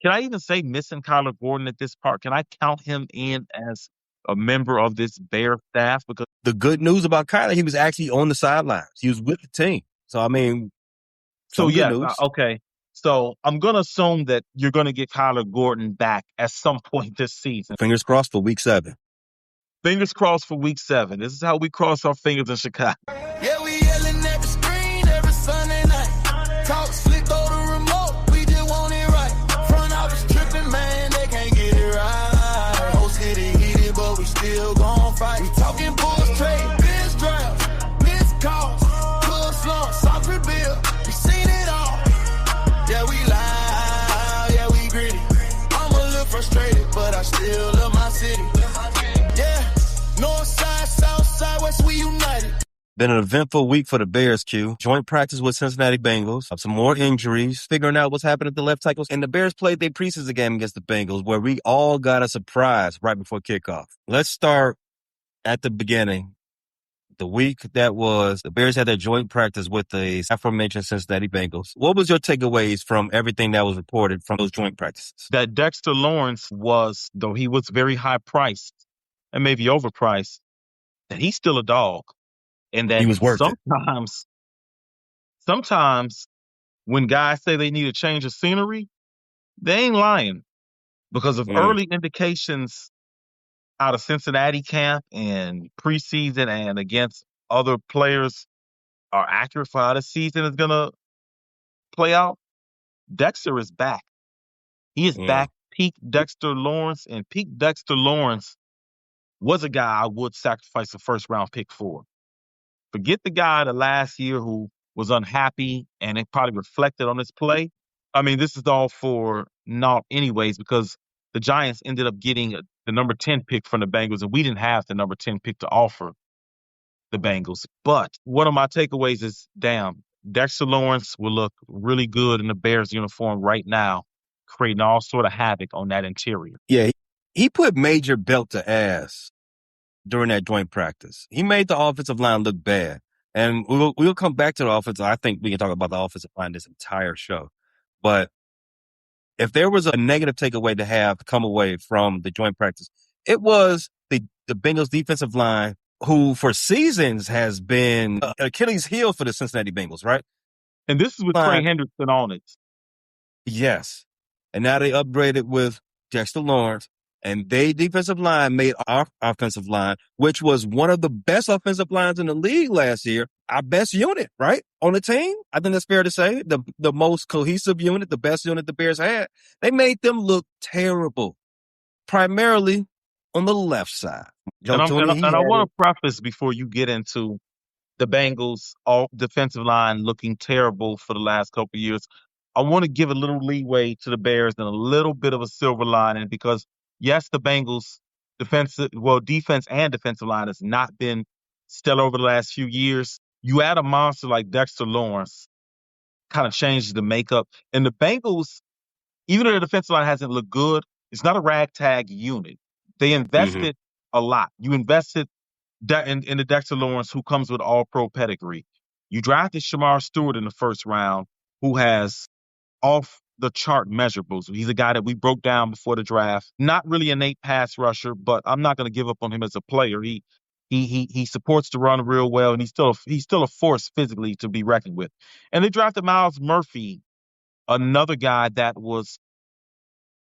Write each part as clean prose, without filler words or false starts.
can I even say missing Kyler Gordon at this part? Can I count him in as a member of this Bear staff? Because The good news about Kyler, he was actually on the sidelines. He was with the team. So, I mean, so some good yes, news. okay. So I'm gonna assume that you're gonna get Kyler Gordon back at some point this season. Fingers crossed for week 7. Fingers crossed for week 7. This is how we cross our fingers in Chicago. Yeah, we yelling at the screen every Sunday night. Talk slick, throw the remote, we just want it right. Front office tripping, man, they can't get it right. Host hit it, heated, but we still gon' fight. We talking Bulls trade, biz draft, missed calls, club slump, soft rebuild. We seen it all. Yeah, we loud, yeah, we gritty. I'm a little frustrated, but I still love my city. Yeah, north side, south side, west, we united. Been an eventful week for the Bears, Q. Joint practice with Cincinnati Bengals. Some more injuries. Figuring out what's happening at the left tackles. And the Bears played their preseason game against the Bengals, where we all got a surprise right before kickoff. Let's start at the beginning. The week that was, the Bears had their joint practice with the aforementioned Cincinnati Bengals. What was your takeaways from everything that was reported from those joint practices? That Dexter Lawrence was, though he was very high priced and maybe overpriced, that he's still a dog. And that He was worth it. sometimes when guys say they need a change of scenery, they ain't lying because of early indications out of Cincinnati camp and preseason and against other players are accurate for how the season is going to play out. Dexter is back. He is back peak Dexter Lawrence, and peak Dexter Lawrence was a guy I would sacrifice a first round pick for. Forget the guy the last year who was unhappy and it probably reflected on his play. I mean, this is all for naught anyways because the Giants ended up getting the number 10 pick from the Bengals, and we didn't have the number 10 pick to offer the Bengals. But one of my takeaways is, damn, Dexter Lawrence will look really good in the Bears uniform right now, creating all sort of havoc on that interior. Yeah, he put major belt to ass during that joint practice. He made the offensive line look bad. And we'll come back to the offense. I think we can talk about the offensive line this entire show. But if there was a negative takeaway to have come away from the joint practice, it was the Bengals defensive line, who for seasons has been an Achilles heel for the Cincinnati Bengals, right? And this is with Trey Hendrickson on it. Yes. And now they upgraded with Dexter Lawrence. And they defensive line made our offensive line, which was one of the best offensive lines in the league last year, our best unit, right? On the team. I think that's fair to say. The most cohesive unit, the best unit the Bears had. They made them look terrible, primarily on the left side. And I want to preface before you get into the Bengals' all defensive line looking terrible for the last couple of years. I want to give a little leeway to the Bears and a little bit of a silver lining because yes, the Bengals defense and defensive line has not been stellar over the last few years. You add a monster like Dexter Lawrence, kind of changes the makeup. And the Bengals, even though the defensive line hasn't looked good, it's not a ragtag unit. They invested a lot. You invested in the Dexter Lawrence, who comes with all-pro pedigree. You drafted Shamar Stewart in the first round, who has off-the-chart measurables. He's a guy that we broke down before the draft. Not really an innate pass rusher, but I'm not going to give up on him as a player. He supports the run real well, and he's still a force physically to be reckoned with. And they drafted Myles Murphy, another guy that was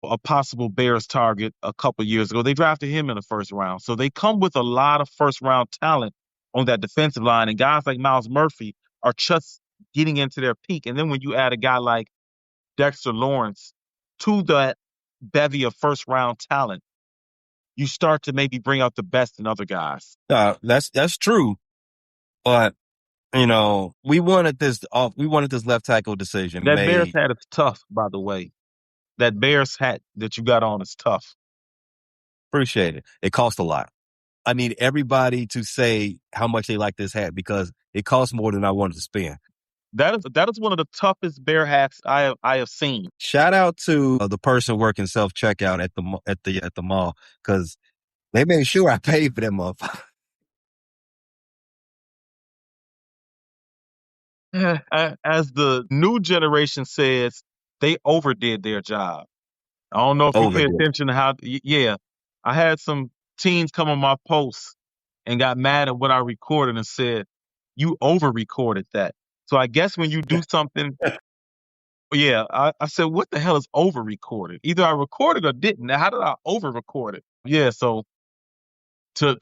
a possible Bears target a couple years ago. They drafted him in the first round. So they come with a lot of first-round talent on that defensive line, and guys like Myles Murphy are just getting into their peak. And then when you add a guy like Dexter Lawrence to that bevy of first-round talent, you start to maybe bring out the best in other guys. That's true, but we wanted this left tackle decision. That Bears hat is tough, by the way. That Bears hat that you got on is tough. Appreciate it. It cost a lot. I need everybody to say how much they like this hat because it costs more than I wanted to spend. That is one of the toughest Bear hats I have seen. Shout out to the person working self checkout at the mall because they made sure I paid for that motherfucker. As the new generation says, they overdid their job. I don't know if you pay Overdid. attention to how. Yeah, I had some teens come on my posts and got mad at what I recorded and said, "You over recorded that." So I guess when you do something, yeah, I said, "What the hell is over recorded? Either I recorded or didn't. Now, how did I over record it?" Yeah, so to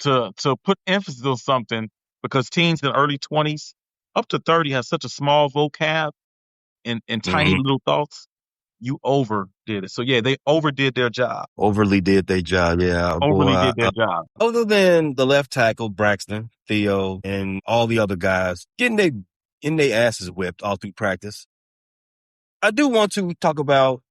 put emphasis on something because teens in the early 20s up to 30 have such a small vocab and tiny Hmm. little thoughts. You overdid it. So yeah, they overdid their job. Overly did their job. Yeah, Overly boy. did their job. Other than the left tackle, Braxton, Theo, and all the other guys getting their asses whipped all through practice, I do want to talk about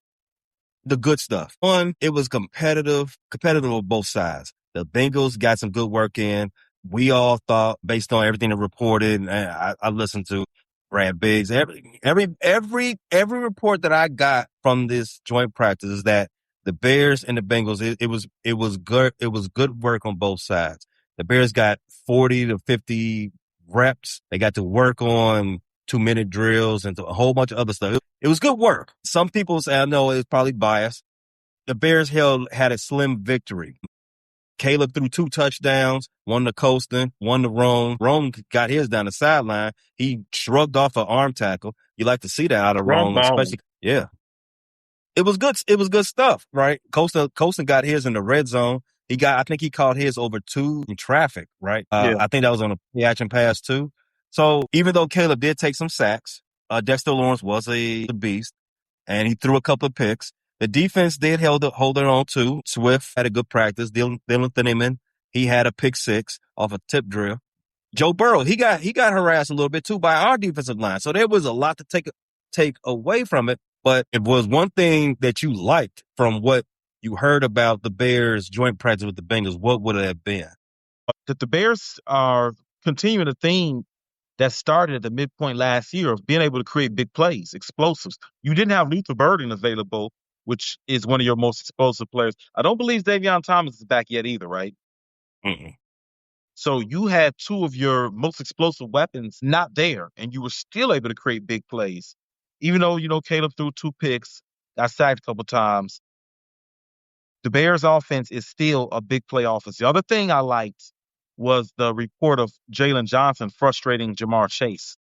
the good stuff. One, it was competitive on both sides. The Bengals got some good work in. We all thought, based on everything that reported, and I listened to Brad Biggs, every report that I got from this joint practice is that the Bears and the Bengals, it was good work on both sides. The Bears got 40 to 50 reps. They got to work on 2-minute drills and a whole bunch of other stuff. It was good work. Some people say, I know it's probably biased. The Bears had a slim victory. Caleb threw 2 touchdowns, one to Colston, one to Rome. Rome got his down the sideline. He shrugged off an arm tackle. You like to see that out of Rome, especially. Yeah. It was good. It was good stuff, right? Colston got his in the red zone. I think he caught his over 2 in traffic, right? Yeah. I think that was on a play action pass too. So even though Caleb did take some sacks, Dexter Lawrence was a beast and he threw a couple of picks. The defense did hold their own too. Swift had a good practice. Dylan Thieneman, he had a pick 6 off a tip drill. Joe Burrow, he got harassed a little bit too by our defensive line. So there was a lot to take away from it. But it was one thing that you liked from what you heard about the Bears joint practice with the Bengals. What would it have been? That the Bears are continuing a theme that started at the midpoint last year of being able to create big plays, explosives. You didn't have Luther Burden available, which is one of your most explosive players. I don't believe Davion Thomas is back yet either, right? Mm-mm. So you had 2 of your most explosive weapons not there, and you were still able to create big plays. Even though, Caleb threw 2 picks, got sacked a couple times, the Bears offense is still a big play offense. The other thing I liked was the report of Jalen Johnson frustrating Jamar Chase.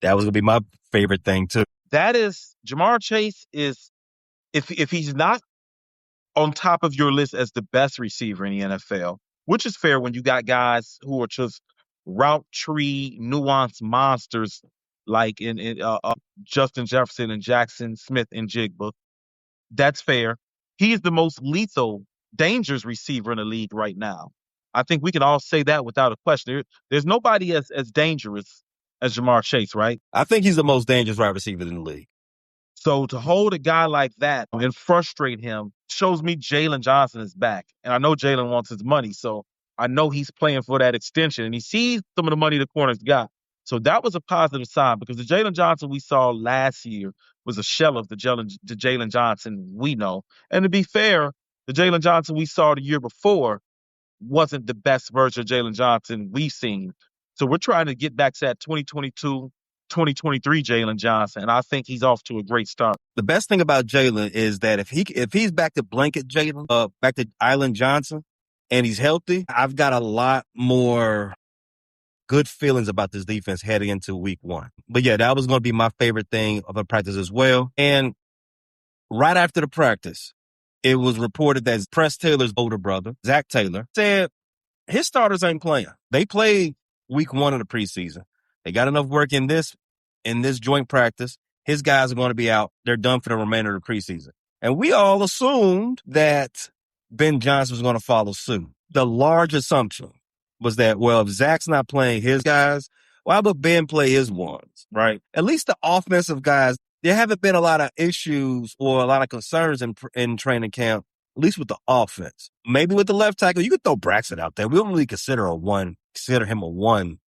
That was going to be my favorite thing too. That is, Jamar Chase is, if he's not on top of your list as the best receiver in the NFL, which is fair when you got guys who are just route tree nuanced monsters like in Justin Jefferson and Jackson Smith and Jigba. That's fair. He is the most lethal, dangerous receiver in the league right now. I think we can all say that without a question. There's nobody as dangerous as Jamar Chase, right? I think he's the most dangerous wide receiver in the league. So to hold a guy like that and frustrate him shows me Jalen Johnson is back. And I know Jalen wants his money, so I know he's playing for that extension. And he sees some of the money the corners got. So that was a positive sign because the Jalen Johnson we saw last year was a shell of the Jalen Johnson we know. And to be fair, the Jalen Johnson we saw the year before wasn't the best version of Jalen Johnson we've seen. So we're trying to get back to that 2022, 2023 Jalen Johnson, and I think he's off to a great start. The best thing about Jalen is that if he's back to blanket Jalen, back to Island Johnson, and he's healthy, I've got a lot more good feelings about this defense heading into week 1. But yeah, that was going to be my favorite thing of the practice as well. And right after the practice, it was reported that Press Taylor's older brother, Zach Taylor, said his starters ain't playing. They played week 1 of the preseason. They got enough work in this joint practice. His guys are going to be out. They're done for the remainder of the preseason. And we all assumed that Ben Johnson was going to follow suit. The large assumption was that, well, if Zach's not playing his guys, why would Ben play his ones, right? At least the offensive guys, there haven't been a lot of issues or a lot of concerns in training camp, at least with the offense. Maybe with the left tackle, you could throw Braxton out there. We don't really consider him a one,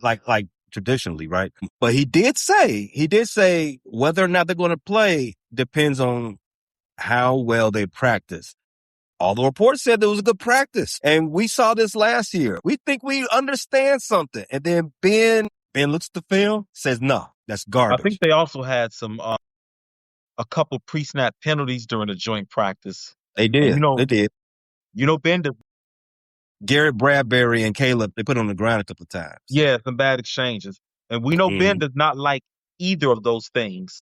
like traditionally, right? But he did say whether or not they're going to play depends on how well they practice. All the reports said there was a good practice, and we saw this last year. We think we understand something, and then Ben looks at the film, says, "No, that's garbage." I think they also had some a couple pre-snap penalties during the joint practice. They And did. They did. Ben, Garrett Bradbury and Caleb, they put it on the ground a couple of times. yeah, some bad exchanges. And we know Ben does not like either of those things.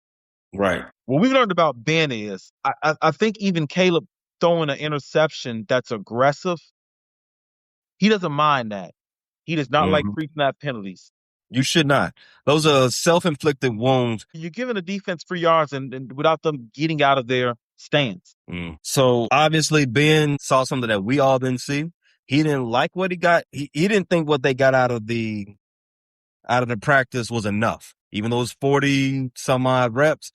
Right. What we've learned about Ben is I think even Caleb throwing an interception that's aggressive, he doesn't mind that. He does not like pre-snap penalties. You should not. Those are self-inflicted wounds. You're giving the defense 3 yards and without them getting out of their stance. So obviously Ben saw something that we all didn't see. He didn't like what he got. He didn't think what they got out of the practice was enough. Even those 40 some odd reps.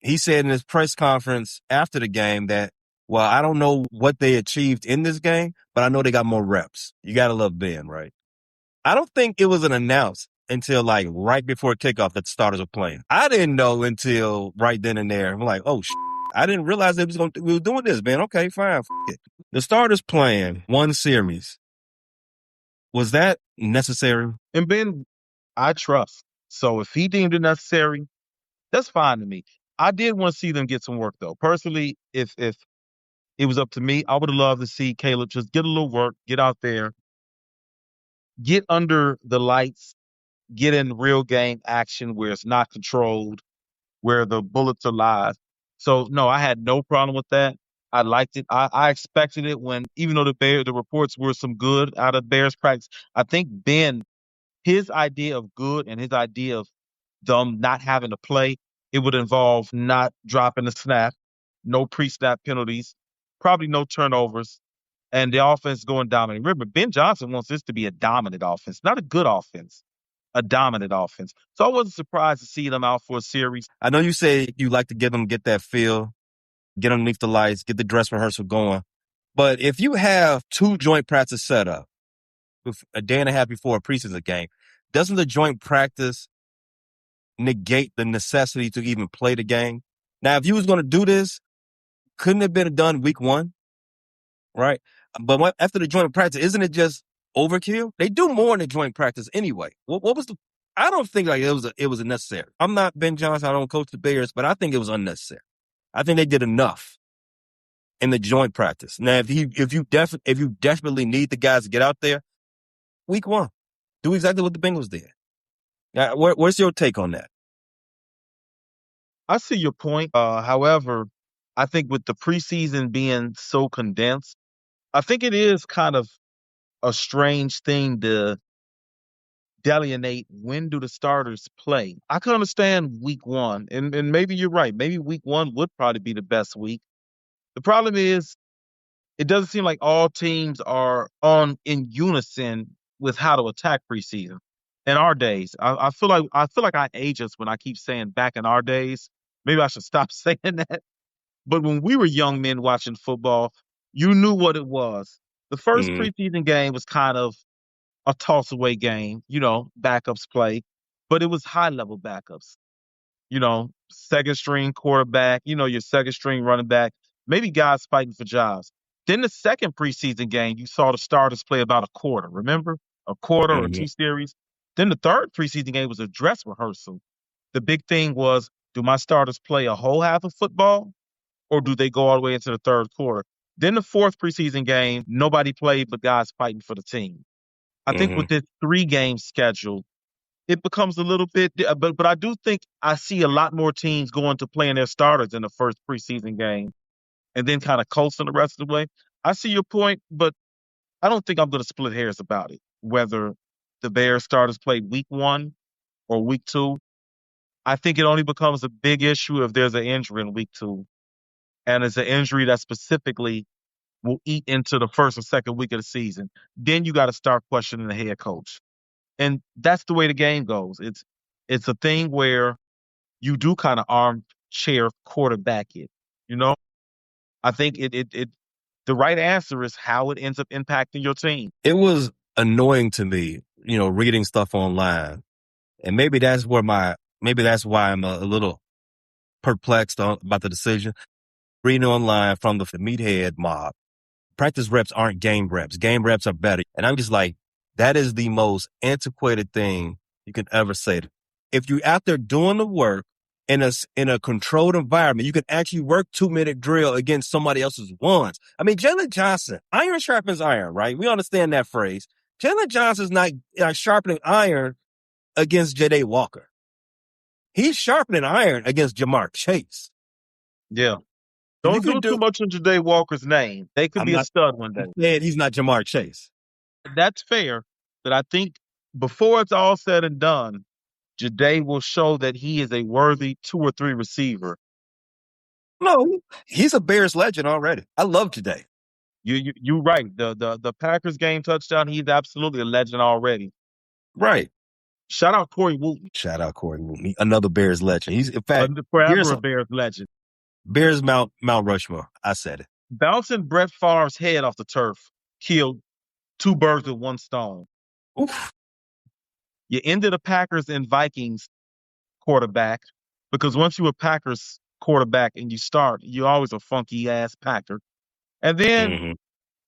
He said in his press conference after the game that, well, I don't know what they achieved in this game, but I know they got more reps. You got to love Ben, right? I don't think it was an announced until like right before kickoff that the starters were playing. I didn't know until right then and there. I'm like, oh, I didn't realize we were doing this, man. Okay, fine. It. The starters playing one series. Was that necessary? And Ben, I trust. So if he deemed it necessary, that's fine to me. I did want to see them get some work, though. Personally, if it was up to me, I would have loved to see Caleb just get a little work, get out there, get under the lights, get in real game action where it's not controlled, where the bullets are live. So, no, I had no problem with that. I liked it. I expected it when, even though the reports were some good out of Bears practice, I think Ben, his idea of good and his idea of them not having to play, it would involve not dropping the snap, no pre-snap penalties, probably no turnovers, and the offense going dominant. Remember, Ben Johnson wants this to be a dominant offense, not a good offense, a dominant offense. So I wasn't surprised to see them out for a series. I know you say you like to get that feel, get underneath the lights, get the dress rehearsal going. But if you have 2 joint practice set up with a day and a half before a preseason game, doesn't the joint practice negate the necessity to even play the game? Now, if you was going to do this, couldn't it have been done week 1? Right? But after the joint practice, isn't it just overkill? They do more in the joint practice anyway. What was the? I don't think like it was unnecessary. I'm not Ben Johnson. I don't coach the Bears, but I think it was unnecessary. I think they did enough in the joint practice. Now, if you desperately need the guys to get out there, week 1, do exactly what the Bengals did. Now, where's your take on that? I see your point. However, I think with the preseason being so condensed, I think it is kind of a strange thing to delineate when do the starters play. I can understand week 1, and maybe you're right. Maybe week 1 would probably be the best week. The problem is it doesn't seem like all teams are in unison with how to attack preseason. In our days, I feel like I age us when I keep saying back in our days. Maybe I should stop saying that. But when we were young men watching football, you knew what it was. The first preseason game was kind of a toss away game, backups play, but it was high level backups. Second string quarterback, your second string running back, maybe guys fighting for jobs. Then the second preseason game, you saw the starters play about a quarter, remember? A quarter or 2 series. Then the third preseason game was a dress rehearsal. The big thing was, do my starters play a whole half of football or do they go all the way into the third quarter? Then the fourth preseason game, nobody played but guys fighting for the team. I think with this 3-game schedule, it becomes a little bit, but I do think I see a lot more teams going to playing their starters in the first preseason game and then kind of coasting the rest of the way. I see your point, but I don't think I'm going to split hairs about it, whether the Bears starters played week 1 or week 2. I think it only becomes a big issue if there's an injury in week 2. And it's an injury that specifically will eat into the first or second week of the season. Then you got to start questioning the head coach. And that's the way the game goes. It's a thing where you do kind of armchair quarterback it. I think the right answer is how it ends up impacting your team. It was annoying to me, reading stuff online. And maybe that's why I'm a little perplexed about the decision. Reading online from the meathead mob, practice reps aren't game reps. Game reps are better. And I'm just like, that is the most antiquated thing you can ever say. If you're out there doing the work, in a controlled environment, you can actually work 2-minute drill against somebody else's ones. I mean, Jalen Johnson, iron sharpens iron, right? We understand that phrase. Jalen Johnson's not sharpening iron against Ja'Day Walker. He's sharpening iron against Jamar Chase. Yeah. Don't do too much on Ja'Day Walker's name. They could be a stud one day. Man, he's not Jamar Chase. That's fair, but I think before it's all said and done, Ja'Day will show that he is a worthy 2 or 3 receiver. No, he's a Bears legend already. I love Ja'Day. You're right. The Packers game touchdown, he's absolutely a legend already. Right. Shout out Corey Wooten. Shout out Corey Wooten. Another Bears legend. He's, in fact, forever a Bears legend. Bears Mount Rushmore. I said it. Bouncing Brett Favre's head off the turf killed 2 birds with 1 stone. Oof. You ended the Packers and Vikings quarterback because once you're a Packers quarterback and you start, you're always a funky ass Packer. And then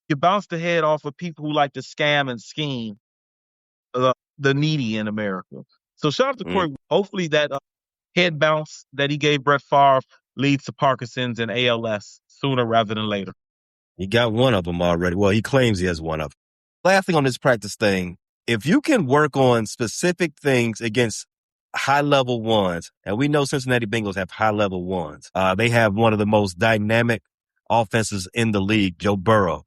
you bounce the head off of people who like to scam and scheme the needy in America. So shout out to Corey. Hopefully that head bounce that he gave Brett Favre leads to Parkinson's and ALS sooner rather than later. He got one of them already. Well, he claims he has one of them. Last thing on this practice thing, if you can work on specific things against high-level ones, and we know Cincinnati Bengals have high-level ones. They have one of the most dynamic offenses in the league, Joe Burrow,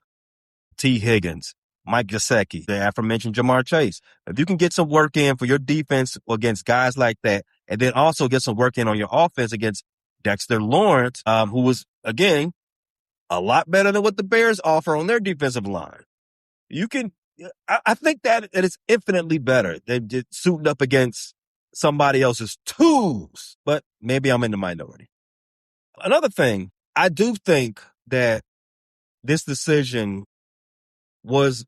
T. Higgins, Mike Gesicki, the aforementioned Jamar Chase. If you can get some work in for your defense against guys like that, and then also get some work in on your offense against Dexter Lawrence, who was, again, a lot better than what the Bears offer on their defensive line. You can, I think that it is infinitely better than just suiting up against somebody else's tools, but maybe I'm in the minority. Another thing, I do think that this decision was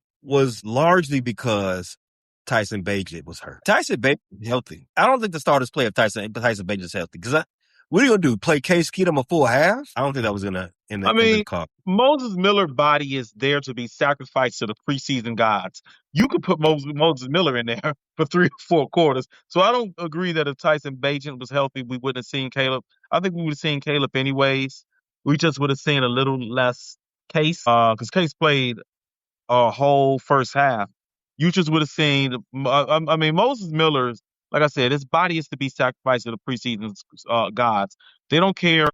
largely because Tyson Bagent was hurt. Tyson Bagent is healthy. I don't think the starters play if Tyson Bagent is healthy. Because what are you going to do? Play Case Keenum a full half? I don't think that was going to end the call. Moses Miller's body is there to be sacrificed to the preseason gods. You could put Moses Miller in there for 3 or 4 quarters. So I don't agree that if Tyson Bagent was healthy, we wouldn't have seen Caleb. I think we would have seen Caleb anyways. We just would have seen a little less Case because Case played a whole first half. You just would have seen, Moses Miller's, like I said, his body is to be sacrificed to the preseason gods. They don't care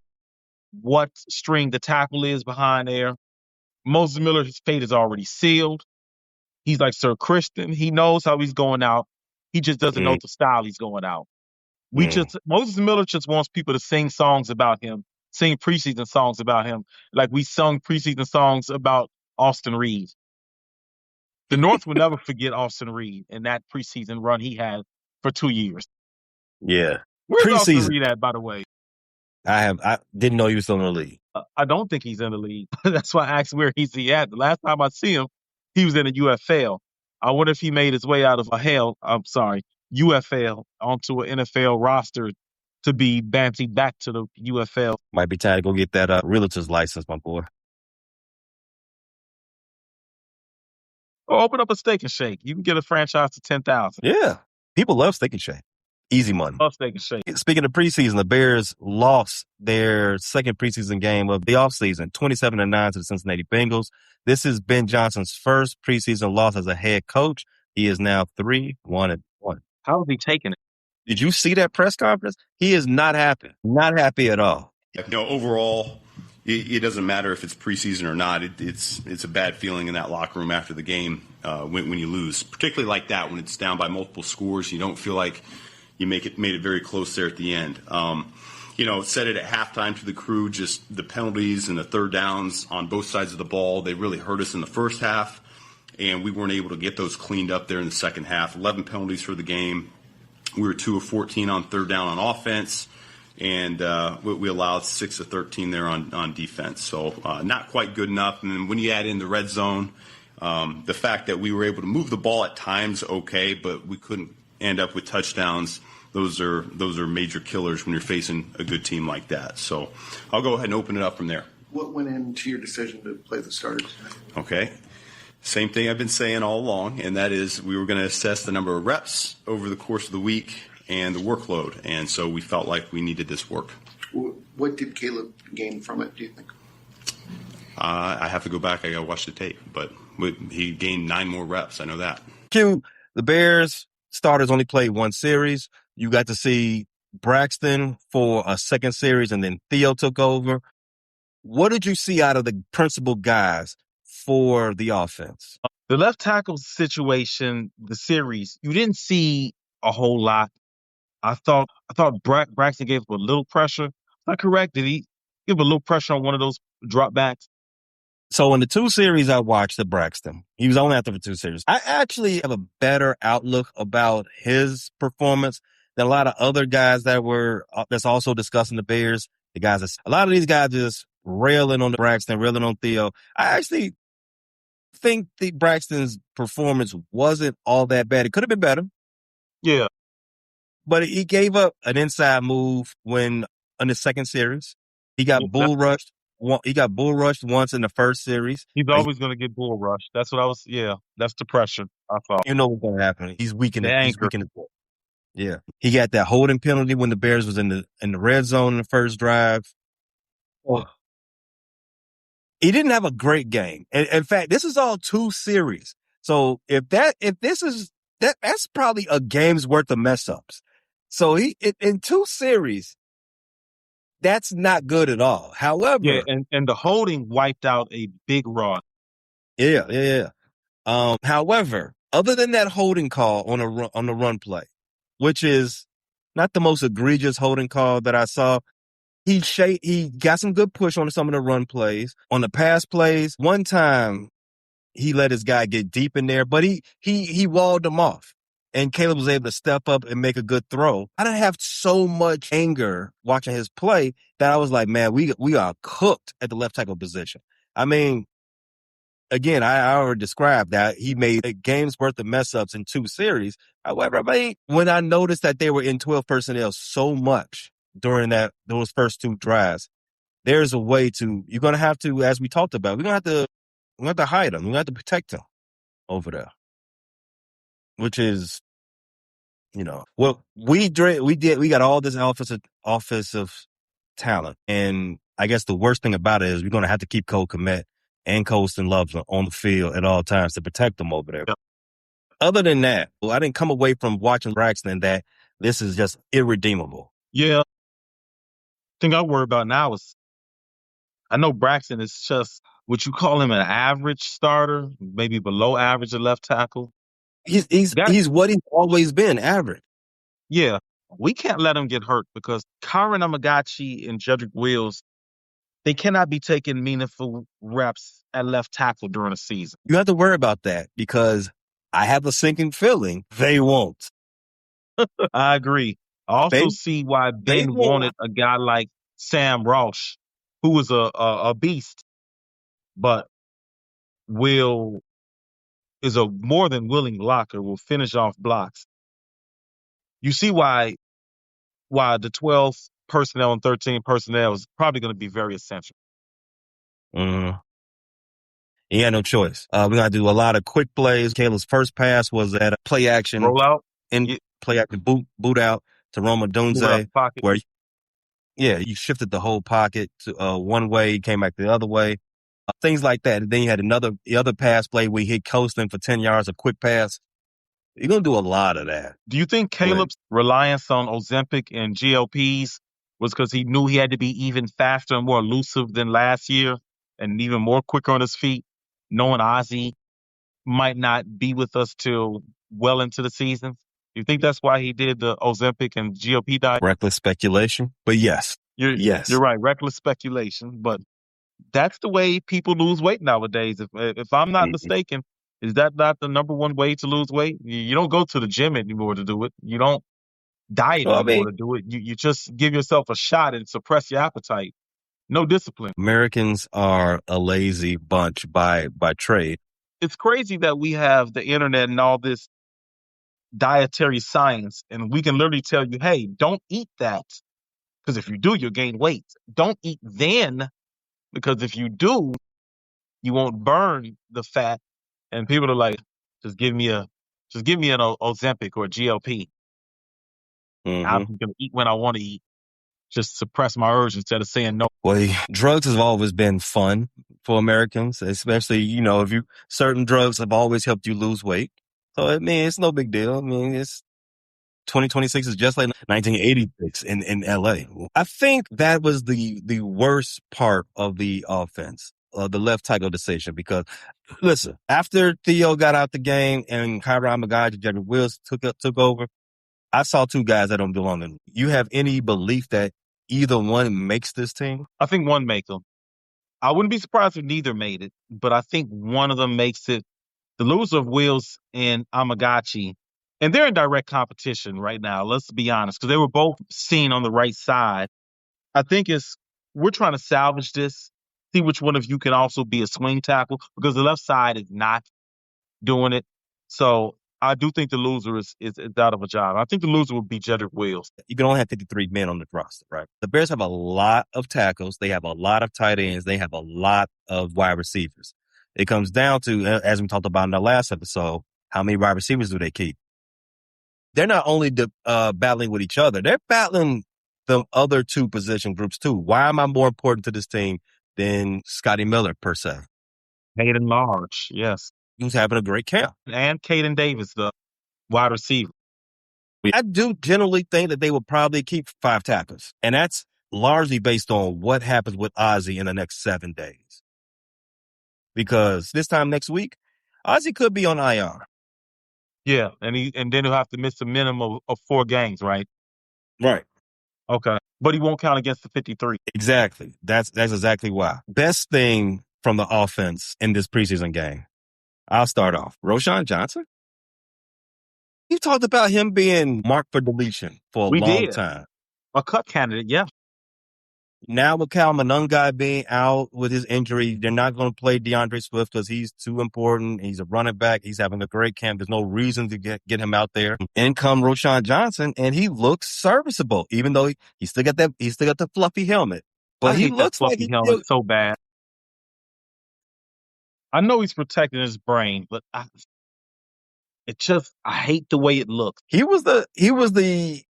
what string the tackle is behind there. Moses Miller, his fate is already sealed. He's like Sir Christian. He knows how he's going out. He just doesn't know the style he's going out. Moses Miller just wants people to sing songs about him, sing preseason songs about him, like we sung preseason songs about Austin Reed. The North will never forget Austin Reed and that preseason run he had for 2 years. Yeah. Where's Austin Reed at, by the way? I didn't know he was still in the league. I don't think he's in the league. That's why I asked where he's at. The last time I see him, he was in the UFL. I wonder if he made his way out of UFL onto an NFL roster to be bantied back to the UFL. Might be time to go get that realtor's license, my boy. Or open up a Steak and Shake. You can get a franchise to $10,000. Yeah. People love Steak and Shake. Easy money. Love Steak and Shake. Speaking of preseason, the Bears lost their second preseason game of the offseason, 27-9 to the Cincinnati Bengals. This is Ben Johnson's first preseason loss as a head coach. He is now 3-1-1. How is he taking it? Did you see that press conference? He is not happy. Not happy at all. Overall, it doesn't matter if it's preseason or not. It's a bad feeling in that locker room after the game when you lose, particularly like that when it's down by multiple scores. You don't feel like you made it very close there at the end. Said it at halftime to the crew, just the penalties and the third downs on both sides of the ball, they really hurt us in the first half, and we weren't able to get those cleaned up there in the second half. 11 penalties for the game. We were 2 of 14 on third down on offense, and we allowed 6 of 13 there on defense. So not quite good enough. And then when you add in the red zone, the fact that we were able to move the ball at times, okay, but we couldn't end up with touchdowns. Those are major killers when you're facing a good team like that. So I'll go ahead and open it up from there. What went into your decision to play the starters? Okay. Same thing I've been saying all along, and that is we were going to assess the number of reps over the course of the week and the workload. And so we felt like we needed this work. What did Caleb gain from it, do you think? I have to go back. I got to watch the tape. But he gained 9 more reps. I know that. Q, the Bears starters only played one series. You got to see Braxton for a second series, and then Theo took over. What did you see out of the principal guys for the offense? The left tackle situation, the series, you didn't see a whole lot. I thought Braxton gave up a little pressure. Is that correct? Did he give a little pressure on one of those dropbacks? So in the 2 series I watched at Braxton, he was only out there for 2 series. I actually have a better outlook about his performance than a lot of other guys that's also discussing the Bears. A lot of these guys just railing on Braxton, railing on Theo. I actually think Braxton's performance wasn't all that bad. It could have been better. Yeah. But he gave up an inside move in the second series. He got bull rushed. He got bull rushed once in the first series. He's always going to get bull rushed. That's what that's the pressure, I thought. You know what's going to happen. He's weakening. Yeah. He got that holding penalty when the Bears was in the red zone in the first drive. Oh. He didn't have a great game. In fact, this is all 2 series. So that's probably a game's worth of mess ups. So in 2 series, that's not good at all. However, yeah, and the holding wiped out a big run. Yeah. However, other than that holding call on the run play, which is not the most egregious holding call that I saw, he got some good push on some of the run plays. On the pass plays, one time he let his guy get deep in there, but he walled him off. And Caleb was able to step up and make a good throw. I didn't have so much anger watching his play that I was like, man, we are cooked at the left tackle position. I mean, again, I already described that he made a game's worth of mess ups in 2 series. However, when I noticed that they were in 12 personnel so much during those first 2 drives, there's a way you're going to have to, as we talked about, we're going to have to hide him. We're going to have to protect him over there. Which is, well, we got all this offensive talent. And I guess the worst thing about it is we're going to have to keep Cole Kmet and Colston Love on the field at all times to protect them over there. Yeah. Other than that, I didn't come away from watching Braxton that this is just irredeemable. Yeah. The thing I worry about now is I know Braxton is just, would you call him an average starter, maybe below average at left tackle? He's what he's always been, average. Yeah. We can't let him get hurt because Kyron Amagachi and Jedrick Wills, they cannot be taking meaningful reps at left tackle during a season. You have to worry about that because I have a sinking feeling they won't. I agree. I also see why Ben wanted a guy like Sam Roush, who was a beast, but is a more than willing blocker, will finish off blocks. You see why the 12 personnel and 13 personnel is probably going to be very essential. Mm-hmm. He had no choice. We're going to do a lot of quick plays. Caleb's first pass was at a play action. Rollout? Play action boot out to Roma Dunze. Where, you shifted the whole pocket to one way, he came back the other way. Things like that. And then you had the other pass play where he hit Colston for 10 yards, a quick pass. You're going to do a lot of that. Do you think Caleb's reliance on Ozempic and GLPs was because he knew he had to be even faster and more elusive than last year and even more quicker on his feet, knowing Ozzie might not be with us till well into the season? Do you think that's why he did the Ozempic and GLP diet? Reckless speculation, but yes. You're right, reckless speculation, but that's the way people lose weight nowadays. If I'm not mistaken, is that not the number one way to lose weight? You don't go to the gym anymore to do it. You don't diet anymore to do it. You just give yourself a shot and suppress your appetite. No discipline. Americans are a lazy bunch by trade. It's crazy that we have the internet and all this dietary science, and we can literally tell you, hey, don't eat that, because if you do, you'll gain weight. Don't eat then, because if you do, you won't burn the fat. And people are like, just give me an Ozempic or GLP. I'm going to eat when I want to eat. Just suppress my urge instead of saying no. Well, drugs have always been fun for Americans, especially, if certain drugs have always helped you lose weight. So, I mean, it's no big deal. I mean, it's 2026 is just like 1986 in LA. I think that was the worst part of the offense, the left tackle decision, because listen, after Theo got out the game and Kyron McGuire and Jedrick Wills took over, I saw two guys that don't belong in. You have any belief that either one makes this team? I think one make them. I wouldn't be surprised if neither made it, but I think one of them makes it. The loser of Wills and Amagachi, and they're in direct competition right now, let's be honest, because they were both seen on the right side. I think we're trying to salvage this, see which one of you can also be a swing tackle, because the left side is not doing it. So I do think the loser is out of a job. I think the loser would be Jedrick Wills. You can only have 53 men on the roster, right? The Bears have a lot of tackles. They have a lot of tight ends. They have a lot of wide receivers. It comes down to, as we talked about in the last episode, how many wide receivers do they keep? They're not only battling with each other, they're battling the other two position groups too. Why am I more important to this team than Scotty Miller, per se? Hayden Large, yes. Who's having a great camp. And Caden Davis, the wide receiver. I do generally think that they will probably keep 5 tackles. And that's largely based on what happens with Ozzie in the next 7 days. Because this time next week, Ozzie could be on IR. Yeah, and then he'll have to miss a minimum of 4 games, right? Right. Okay. But he won't count against the 53. Exactly. That's exactly why. Best thing from the offense in this preseason game. I'll start off. Roschon Johnson. You talked about him being marked for deletion for a long time. A cut candidate, yeah. Now with Cal Monungai being out with his injury, they're not going to play DeAndre Swift because he's too important. He's a running back. He's having a great camp. There's no reason to get him out there. In come Roschon Johnson, and he looks serviceable, even though he still got the fluffy helmet. But he looks like he helmet so bad. I know he's protecting his brain, but I hate the way it looks. He was the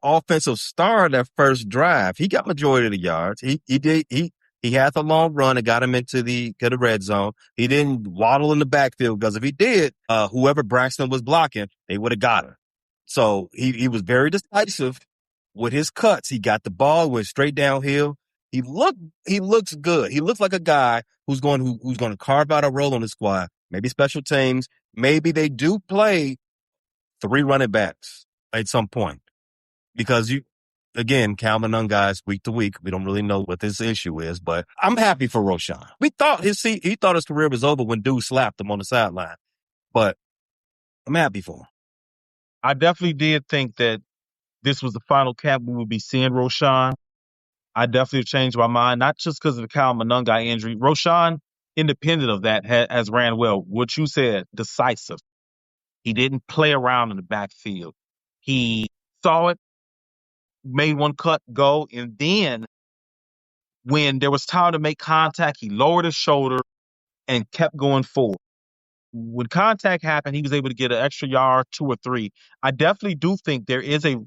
offensive star of that first drive. He got majority of the yards. He had the long run that got him into the red zone. He didn't waddle in the backfield, because if he did, whoever Braxton was blocking, they would have got him. So he was very decisive with his cuts. He got the ball, went straight downhill. He looks good. He looks like a guy who's going to carve out a role on the squad. Maybe special teams. Maybe they do play 3 running backs at some point. Because Cal Monungai's week to week. We don't really know what this issue is, but I'm happy for Roschon. He thought his career was over when dude slapped him on the sideline, but I'm happy for him. I definitely did think that this was the final camp we would be seeing Roschon. I definitely changed my mind, not just because of the Cal Monungai injury. Roschon, independent of that, has ran well. What you said, decisive. He didn't play around in the backfield. He saw it, made one cut, go, and then when there was time to make contact, he lowered his shoulder and kept going forward. When contact happened, he was able to get an extra yard, 2 or 3. I definitely do think there is a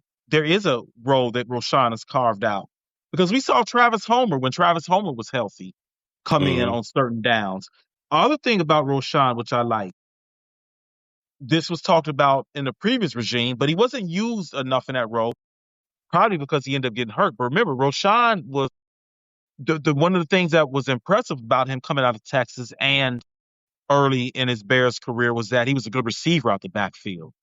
role that Roschon has carved out, because we saw Travis Homer when Travis Homer was healthy come in on certain downs. Other thing about Roschon, which I like, this was talked about in the previous regime, but he wasn't used enough in that role, probably because he ended up getting hurt. But remember, Roschon was the one of the things that was impressive about him coming out of Texas and early in his Bears career was that he was a good receiver out the backfield.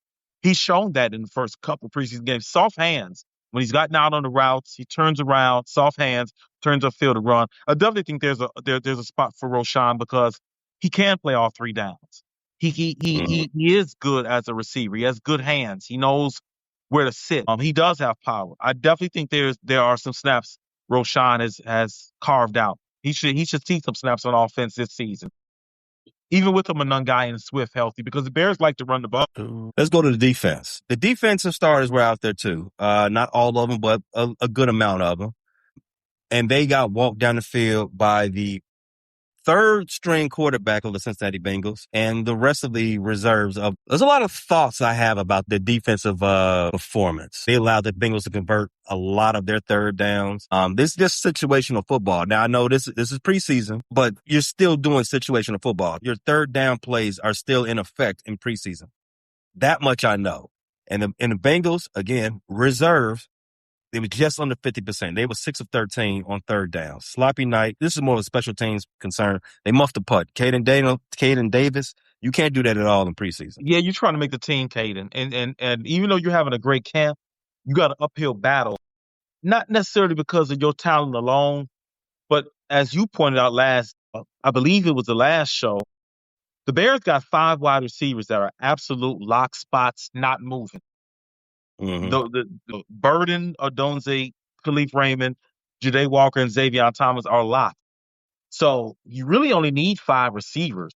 He's shown that in the first couple preseason games. Soft hands. When he's gotten out on the routes, he turns around, soft hands, turns upfield to run. I definitely think there's a spot for Roschon, because he can play all 3 downs. He is good as a receiver. He has good hands. He knows where to sit. He does have power. I definitely think there are some snaps Roschon has carved out. He should see some snaps on offense this season, even with the Monungai and Swift healthy, because the Bears like to run the ball. Let's go to the defense. The defensive starters were out there too. Not all of them, but a good amount of them. And they got walked down the field by the third string quarterback of the Cincinnati Bengals and the rest of the reserves of, there's a lot of thoughts I have about the defensive performance. They allowed the Bengals to convert a lot of their third downs. This is just situational football. Now I know this is preseason, but you're still doing situational football. Your third down plays are still in effect in preseason. That much I know. And the Bengals, again, reserves, they were just under 50%. They were 6 of 13 on third down. Sloppy night. This is more of a special teams concern. They muffed the putt. Caden Davis, you can't do that at all in preseason. Yeah, you're trying to make the team, Caden. And even though you're having a great camp, you got an uphill battle. Not necessarily because of your talent alone, but as you pointed out I believe it was the last show, the Bears got 5 wide receivers that are absolute lock spots, not moving. Mm-hmm. The Burden, Odunze, Khalif Raymond, Jade Walker, and Xavier Thomas are locked. So you really only need 5 receivers.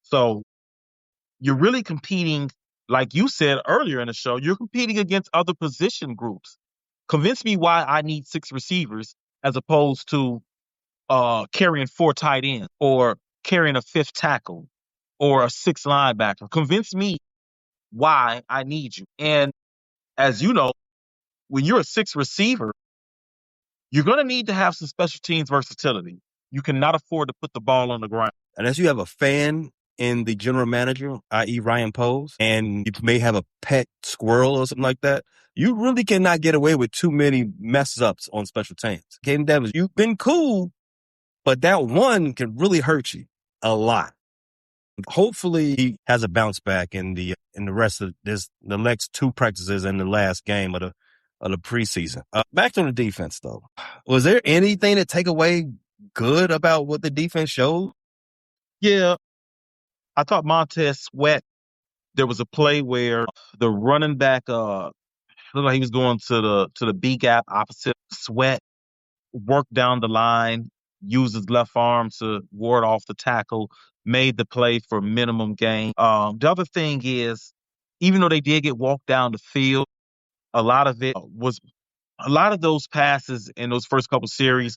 So you're really competing, like you said earlier in the show, you're competing against other position groups. Convince me why I need 6 receivers as opposed to carrying 4 tight ends or carrying a 5th tackle or a 6th linebacker. Convince me why I need you. And as you know, when you're a 6th receiver, you're going to need to have some special teams versatility. You cannot afford to put the ball on the ground. Unless you have a fan in the general manager, i.e. Ryan Poles, and you may have a pet squirrel or something like that, you really cannot get away with too many mess-ups on special teams. Caden Davis, you've been cool, but that one can really hurt you a lot. Hopefully he has a bounce back in the rest of the next 2 practices and the last game of the preseason. Back to the defense though. Was there anything to take away good about what the defense showed? Yeah, I thought Montez Sweat, there was a play where the running back looked like he was going to the B gap opposite. Sweat worked down the line, used his left arm to ward off the tackle, made the play for minimum gain. The other thing is, even though they did get walked down the field, a lot of those passes in those first couple series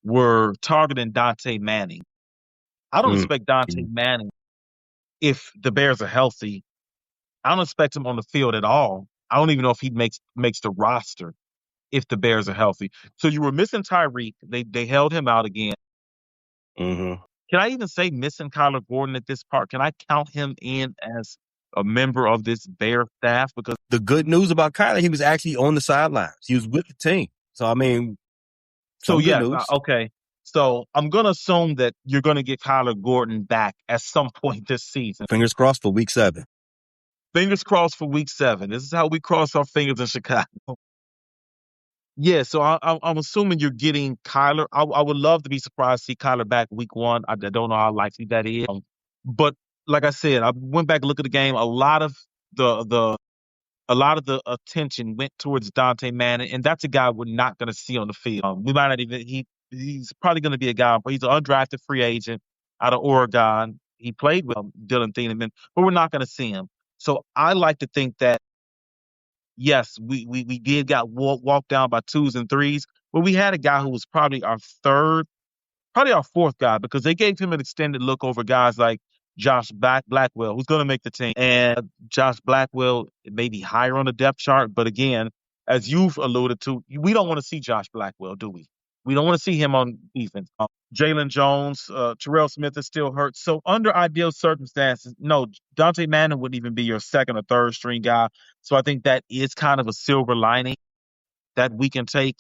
were targeting Dante Manning. I don't expect Dante Manning, if the Bears are healthy, I don't expect him on the field at all. I don't even know if he makes the roster if the Bears are healthy. So you were missing Tyreek. They held him out again. Mm-hmm. Can I even say missing Kyler Gordon at this part? Can I count him in as a member of this Bear staff? Because the good news about Kyler, he was actually on the sidelines. He was with the team. So, I mean, good news. Okay. So I'm going to assume that you're going to get Kyler Gordon back at some point this season. Fingers crossed for week 7. Fingers crossed for week 7. This is how we cross our fingers in Chicago. Yeah, so I'm assuming you're getting Kyler. I would love to be surprised to see Kyler back week 1. I don't know how likely that is. But like I said, I went back and looked at the game. A lot of the attention went towards Dante Manning, and that's a guy we're not going to see on the field. We might not even he's probably going to be a guy, but he's an undrafted free agent out of Oregon. He played with Dylan Thieneman, but we're not going to see him. So I like to think that yes, we did got walked down by 2s and 3s, but we had a guy who was probably our 4th guy, because they gave him an extended look over guys like Josh Blackwell, who's going to make the team. And Josh Blackwell may be higher on the depth chart, but again, as you've alluded to, we don't want to see Josh Blackwell, do we? We don't want to see him on defense. Jalen Jones, Terrell Smith is still hurt. So under ideal circumstances, no, Dante Manning wouldn't even be your 2nd or 3rd string guy. So I think that is kind of a silver lining that we can take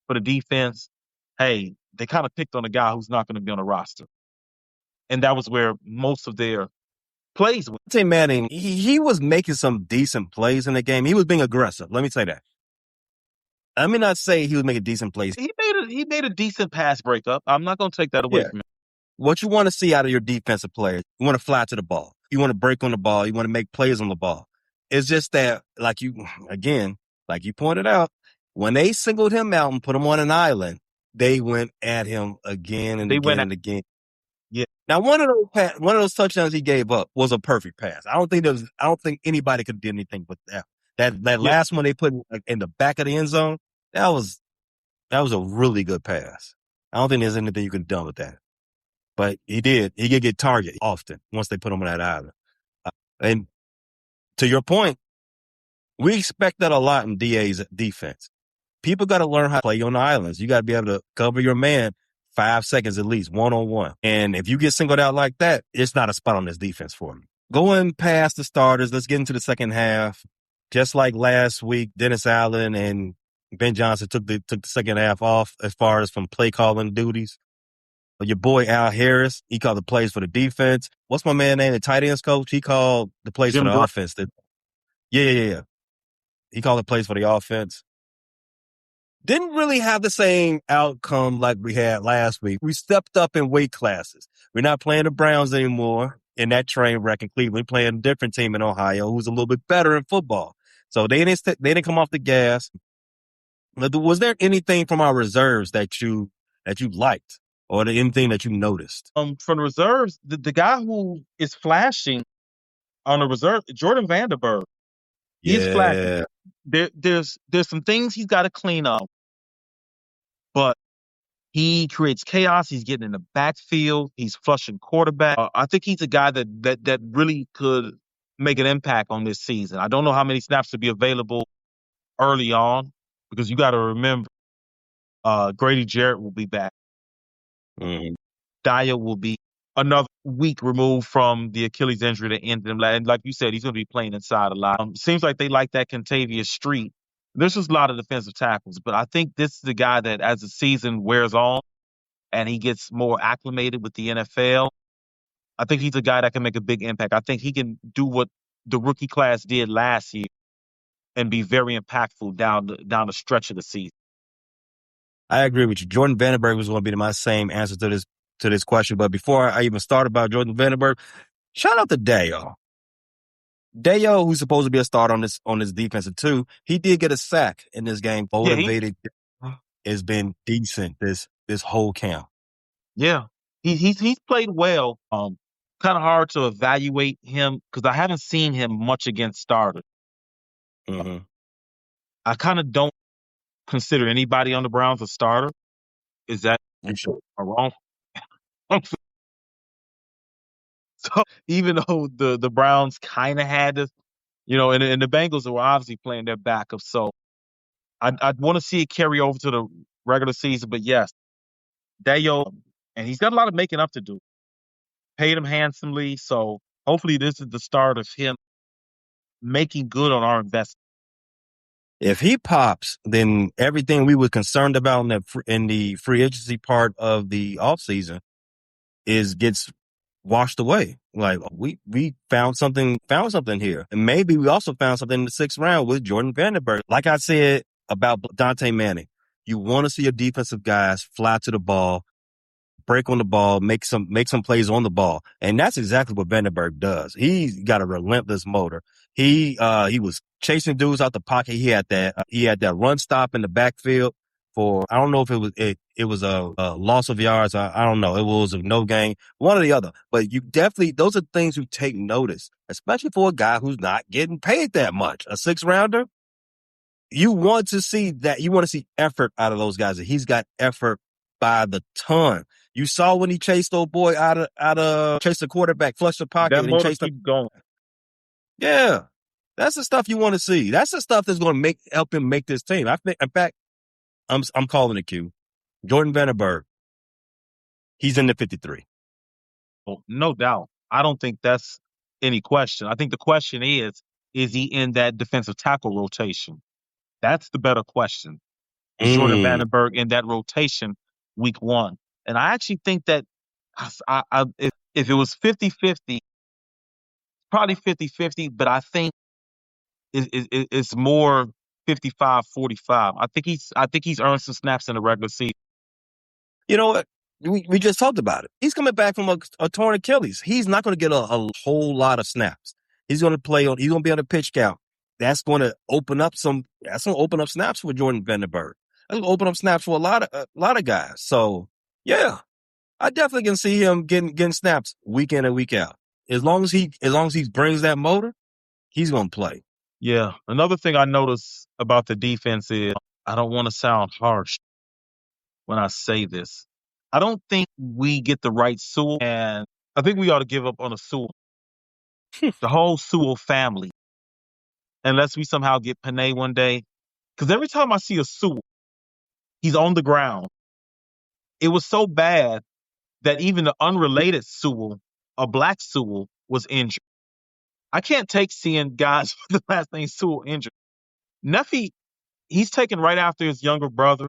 for the defense. Hey, they kind of picked on a guy who's not going to be on the roster. And that was where most of their plays went. Dante Manning, he was making some decent plays in the game. He was being aggressive. Let me say that. Let me not say he was making decent plays. He made a decent pass breakup. I'm not going to take that away from him. What you want to see out of your defensive players, you want to fly to the ball. You want to break on the ball. You want to make plays on the ball. It's just that, like you pointed out, when they singled him out and put him on an island, they went at him again and again. Yeah. Now, one of those touchdowns he gave up was a perfect pass. I don't think anybody could do anything but that. That last one they put in the back of the end zone, that was a really good pass. I don't think there's anything you can do with that. but he did get targeted often once they put him on that island. And to your point, we expect that a lot in DA's defense. People got to learn how to play on the islands. You got to be able to cover your man 5 seconds at least, one-on-one. And if you get singled out like that, it's not a spot on this defense for me. Going past the starters, let's get into the second half. Just like last week, Dennis Allen and Ben Johnson took the second half off as far as from play calling duties. Your boy Al Harris, he called the plays for the defense. What's my man name? The tight ends coach? He called the plays Jim for the Brown. offense. Yeah. He called the plays for the offense. Didn't really have the same outcome like we had last week. We stepped up in weight classes. We're not playing the Browns anymore in that train wreck in Cleveland, playing a different team in Ohio who's a little bit better in football. So they didn't come off the gas. Was there anything from our reserves that you liked, or anything that you noticed? From the reserves, the guy who is flashing on the reserve, Jordan Vanderberg, he's flashing. Yeah. There's some things he's got to clean up, but he creates chaos. He's getting in the backfield. He's flushing quarterback. I think he's a guy that really could make an impact on this season. I don't know how many snaps will be available early on, because you got to remember, Grady Jarrett will be back. Mm-hmm. Dyer will be another week removed from the Achilles injury that ended him. And like you said, he's going to be playing inside a lot. Seems like they like that Contavious Street. There's just a lot of defensive tackles, but I think this is the guy that, as the season wears on and he gets more acclimated with the NFL, I think he's a guy that can make a big impact. I think he can do what the rookie class did last year and be very impactful down the stretch of the season. I agree with you. Jordan Vandenberg was going to be my same answer to this question. But before I even start about Jordan Vandenberg, shout out to Dayo. Dayo, who's supposed to be a starter on this defensive too, he did get a sack in this game. Motivated, has been decent this whole camp. Yeah, he's played well. Kind of hard to evaluate him because I haven't seen him much against starters. Mm-hmm. I kind of don't consider anybody on the Browns a starter. Is that wrong? So even though the Browns kind of had this, and the Bengals were obviously playing their backup, so I'd want to see it carry over to the regular season. But yes, Dayo, and he's got a lot of making up to do. Paid him handsomely, so hopefully this is the start of him making good on our investment. If he pops, then everything we were concerned about in the free agency part of the offseason gets washed away. Like we found something here. And maybe we also found something in the 6th round with Jordan Vandenberg. Like I said about Dante Manning, you want to see your defensive guys fly to the ball, break on the ball, make some plays on the ball. And that's exactly what Vandenberg does. He's got a relentless motor. He was chasing dudes out the pocket. He had that run stop in the backfield for, I don't know if it was a loss of yards. I don't know. It was a no gain, one or the other. But you definitely, those are things you take notice, especially for a guy who's not getting paid that much. A 6th rounder, you want to see that. You want to see effort out of those guys. He's got effort by the ton. You saw when he chased old boy chased the quarterback, flushed the pocket, That and motor chased keep going. Yeah, that's the stuff you want to see. That's the stuff that's going to help him make this team. I think, in fact, I'm calling it Q. Jordan Vandenberg, he's in the 53. Oh, no doubt. I don't think that's any question. I think the question is he in that defensive tackle rotation? That's the better question. Is Jordan Vandenberg in that rotation week 1? And I actually think that if it was 50-50, probably 50-50, but I think it's more 55-45. I think he's earned some snaps in the regular season. You know what? We just talked about it. He's coming back from a torn Achilles. He's not going to get a whole lot of snaps. He's going to he's going to be on a pitch count. That's going to open up snaps for Jordan Vandenberg. That's going to open up snaps for a lot of guys. So yeah, I definitely can see him getting snaps week in and week out. As long as he brings that motor, he's going to play. Yeah. Another thing I notice about the defense is, I don't want to sound harsh when I say this, I don't think we get the right Sewell, and I think we ought to give up on a Sewell, the whole Sewell family, unless we somehow get Panay one day. Because every time I see a Sewell, he's on the ground. It was so bad that even the unrelated Sewell, a black Sewell, was injured. I can't take seeing guys with the last name Sewell injured. Neffy, he's taken right after his younger brother.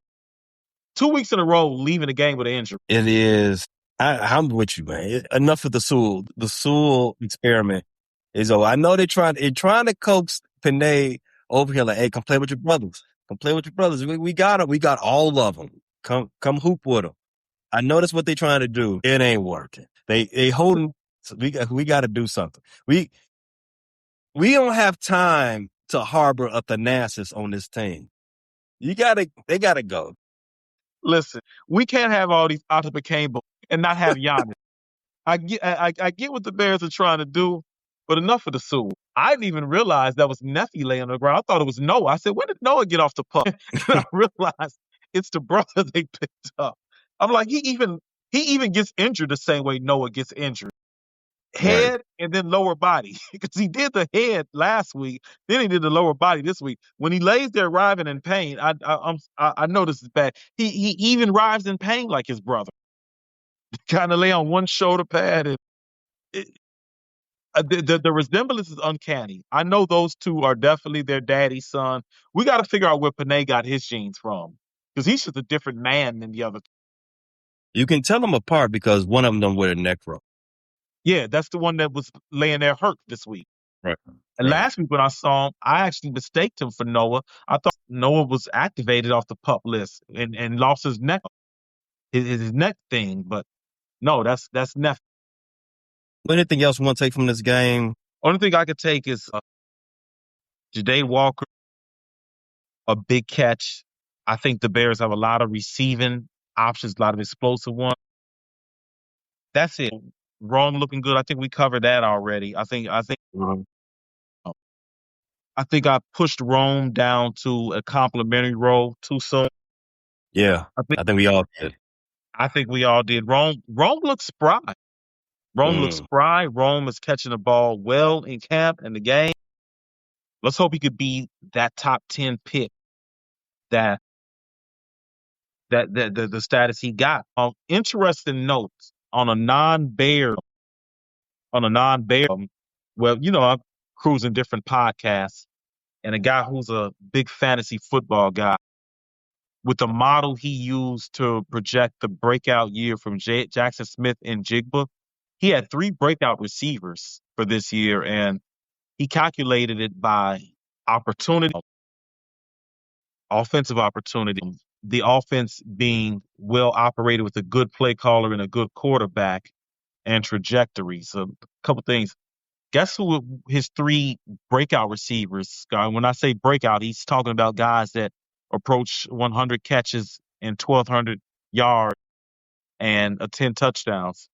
2 weeks in a row, leaving the game with an injury. It is. I'm with you, man. Enough of the Sewell. The Sewell experiment is over. I know they're trying to coax Panay over here like, hey, come play with your brothers. Come play with your brothers. We got them. We got all of them. Come hoop with them. I know that's what they're trying to do. It ain't working. They holding. We got to do something. We don't have time to harbor a Thanasis on this team. They gotta go. Listen, we can't have all these Otto and not have Giannis. I get what the Bears are trying to do, but enough of the Sewell. I didn't even realize that was Neffy laying on the ground. I thought it was Noah. I said, when did Noah get off the puck? And I realized it's the brother they picked up. I'm like, he even gets injured the same way Noah gets injured. Head Right. and then lower body, because he did the head last week, then he did the lower body this week. When he lays there writhing in pain, I know this is bad. He even writhes in pain like his brother. Kind of lay on one shoulder pad, and the resemblance is uncanny. I know those two are definitely their daddy's son. We got to figure out where Panay got his genes from, because he's just a different man than the other. You can tell them apart because one of them don't wear a neck rope. Yeah, that's the one that was laying there hurt this week. Right. And last week when I saw him, I actually mistaked him for Noah. I thought Noah was activated off the pup list and lost his neck, his neck thing. But no, that's Neff. Anything else you want to take from this game? Only thing I could take is Ja'Day Walker, a big catch. I think the Bears have a lot of receiving options, a lot of explosive ones. That's it. Rome looking good. I think we covered that already. I think I pushed Rome down to a complimentary role too soon. Yeah, I think we all did. I think we all did. Rome looks spry. Rome looks spry. Rome is catching the ball well in camp and the game. Let's hope he could be that top 10 pick that the status he got. Interesting notes on a non-Bear. Well, I'm cruising different podcasts, and a guy who's a big fantasy football guy, with the model he used to project the breakout year from Jackson Smith and Jigba, he had 3 breakout receivers for this year, and he calculated it by opportunity, offensive opportunity, the offense being well operated with a good play caller and a good quarterback, and trajectory. So a couple things. Guess who his 3 breakout receivers are? When I say breakout, he's talking about guys that approach 100 catches and 1,200 yards and 10 touchdowns.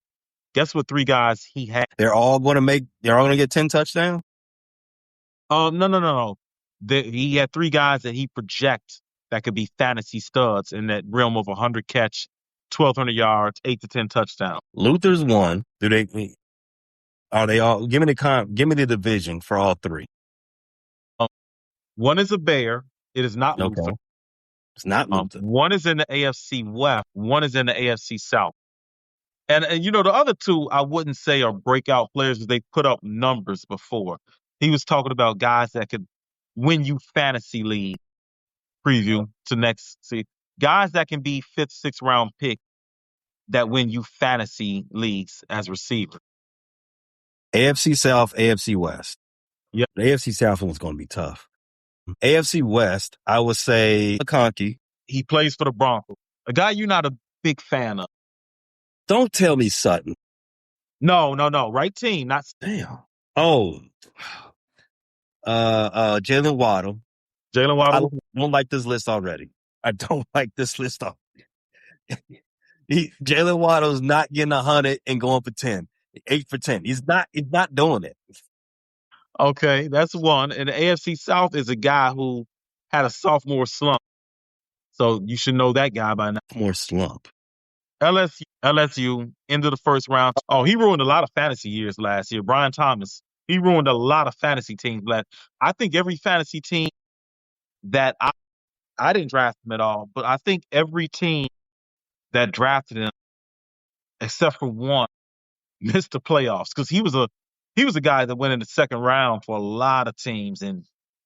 Guess what 3 guys he had? They're all going to get 10 touchdowns? No. He had 3 guys that he projects that could be fantasy studs in that realm of 100 catch, 1,200 yards, 8 to 10 touchdowns. Luther's one. Are they all? Give me the division for all 3. One is a Bear. It is not Okay. Luther. It's not Luther. One is in the AFC West. One is in the AFC South. And the other 2 I wouldn't say are breakout players because they put up numbers before. He was talking about guys that could win you fantasy league. Preview to next see guys that can be 5th, 6th round pick that win you fantasy leagues as receiver. AFC South, AFC West. Yep. The AFC South one's going to be tough. AFC West, I would say McConkey. He plays for the Broncos. A guy you're not a big fan of. Don't tell me Sutton. No. Right team, not Damn. Oh. Jalen Waddle. Jalen Waddle. I don't like this list already. Jalen Waddle's not getting 100 and going for 10. 8 for 10. He's not doing it. Okay, that's one. And the AFC South is a guy who had a sophomore slump. So you should know that guy by now. More slump. LSU into the first round. Oh, he ruined a lot of fantasy years last year. Brian Thomas. He ruined a lot of fantasy teams. I think every fantasy team that I didn't draft him at all, but I think every team that drafted him, except for one, missed the playoffs because he was a guy that went in the second round for a lot of teams, and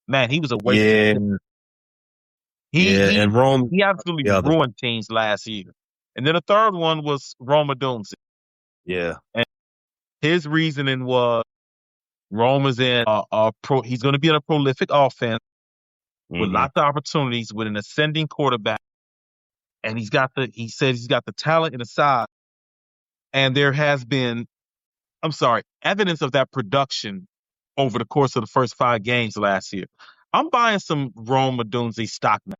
man, he was a waste. Yeah, He yeah, he and Rome he absolutely the other. ruined teams last year. And then the third one was Roma Dunze. Yeah. And his reasoning was Roma's in he's going to be in a prolific offense with Mm-hmm. lots of opportunities with an ascending quarterback. And he said he's got the talent and the size. And there has been, evidence of that production over the course of the first 5 games last year. I'm buying some Roma Dunze stock now.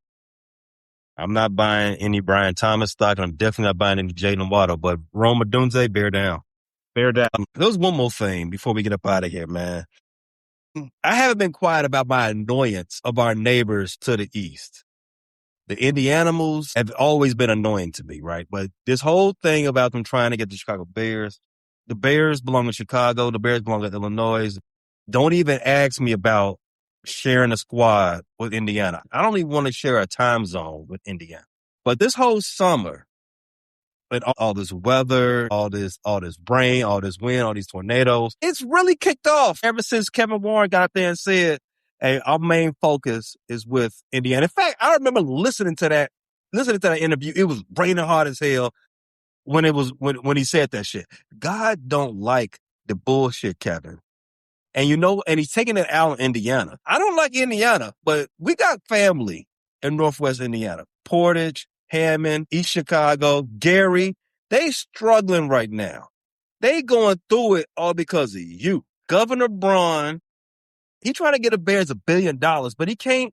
I'm not buying any Brian Thomas stock. I'm definitely not buying any Jalen Waddle, but Rome Odunze, bear down. Bear down. There's one more thing before we get up out of here, man. I haven't been quiet about my annoyance of our neighbors to the east. The Indianimals have always been annoying to me, right? But this whole thing about them trying to get the Chicago Bears, the Bears belong to Chicago, the Bears belong to Illinois. Don't even ask me about sharing a squad with Indiana. I don't even want to share a time zone with Indiana. But this whole summer, with all this weather, all this rain, all this wind, all these tornadoes, it's really kicked off ever since Kevin Warren got there and said, hey, our main focus is with Indiana. In fact, I remember listening to that interview. It was raining hard as hell when he said that shit. God don't like the bullshit, Kevin. And he's taking it out in Indiana. I don't like Indiana, but we got family in Northwest Indiana. Portage, Hammond, East Chicago, Gary, they struggling right now. They going through it all because of you. Governor Braun, he trying to get the Bears $1 billion, but he can't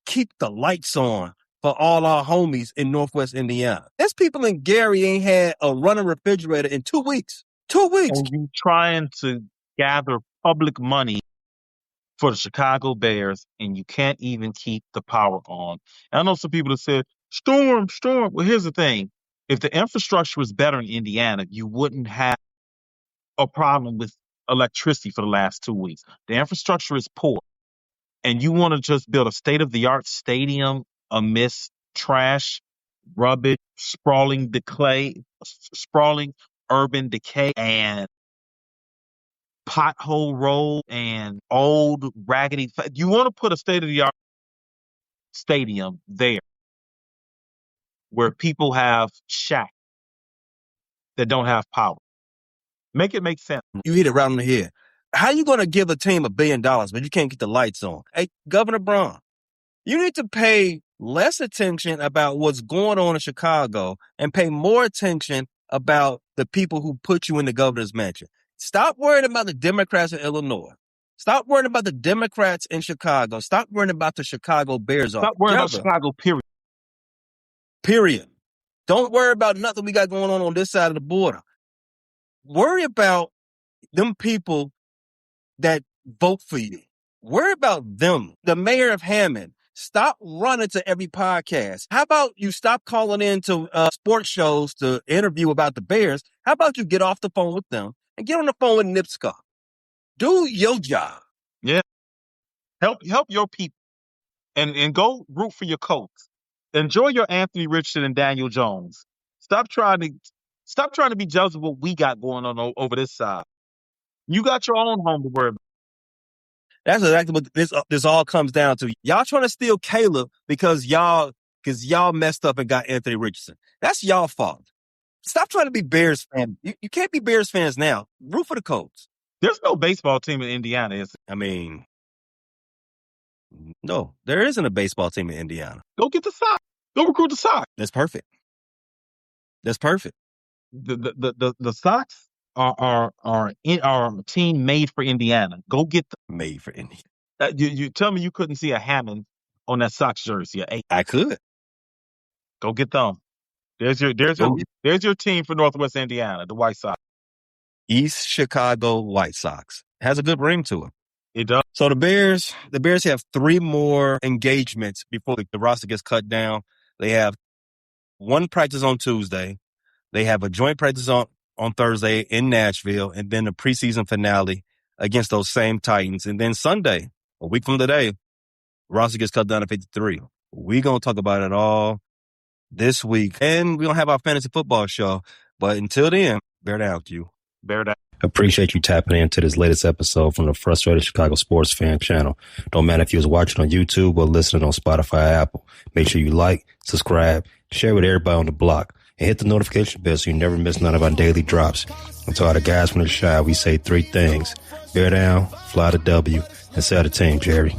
keep the lights on for all our homies in Northwest Indiana. There's people in Gary ain't had a running refrigerator in 2 weeks. 2 weeks. And you trying to gather public money for the Chicago Bears, and you can't even keep the power on. And I know some people have said, storm. Well, here's the thing. If the infrastructure was better in Indiana, you wouldn't have a problem with electricity for the last 2 weeks. The infrastructure is poor. And you want to just build a state-of-the-art stadium amidst trash, rubbish, sprawling urban decay, and pothole road and old raggedy. You want to put a state-of-the-art stadium there where people have shacks that don't have power. Make it make sense. You hit it right on the head. How you going to give a team $1 billion, but you can't get the lights on? Hey, Governor Braun, you need to pay less attention about what's going on in Chicago and pay more attention about the people who put you in the governor's mansion. Stop worrying about the Democrats in Illinois. Stop worrying about the Democrats in Chicago. Stop worrying about the Chicago Bears. Stop worrying about Chicago, period. Don't worry about nothing we got going on this side of the border. Worry about them people that vote for you. Worry about them. The mayor of Hammond. Stop running to every podcast. How about you stop calling into sports shows to interview about the Bears? How about you get off the phone with them and get on the phone with Nipscott? Do your job. Yeah. Help your people and go root for your Colts. Enjoy your Anthony Richardson and Daniel Jones. Stop trying to be jealous of what we got going on over this side. You got your own home to worry about. That's exactly what this all comes down to. Y'all trying to steal Caleb because y'all messed up and got Anthony Richardson. That's y'all fault. Stop trying to be Bears fans. You can't be Bears fans now. Root for the Colts. There's no baseball team in Indiana, is there? I mean, no, there isn't a baseball team in Indiana. Go get the Sox. Go recruit the Sox. That's perfect. The Sox are a team made for Indiana. Go get them. Made for Indiana. You tell me you couldn't see a Hammond on that Sox jersey. I could. Go get them. There's your team for Northwest Indiana, the White Sox. East Chicago White Sox. Has a good ring to it. It does. So the Bears have 3 more engagements before the roster gets cut down. They have one practice on Tuesday, They have a joint practice on Thursday in Nashville, and then the preseason finale against those same Titans. And then Sunday, a week from today, roster gets cut down to 53. We're going to talk about it all this week. And we're going to have our fantasy football show. But until then, bear down, Q. Bear down. Appreciate you tapping into this latest episode from the Frustrated Chicago Sports Fan channel. Don't matter if you was watching on YouTube or listening on Spotify or Apple. Make sure you like, subscribe, share with everybody on the block, and hit the notification bell so you never miss none of our daily drops. And to all the guys from the shy, we say 3 things. Bear down, fly the W, and sell the team, Jerry.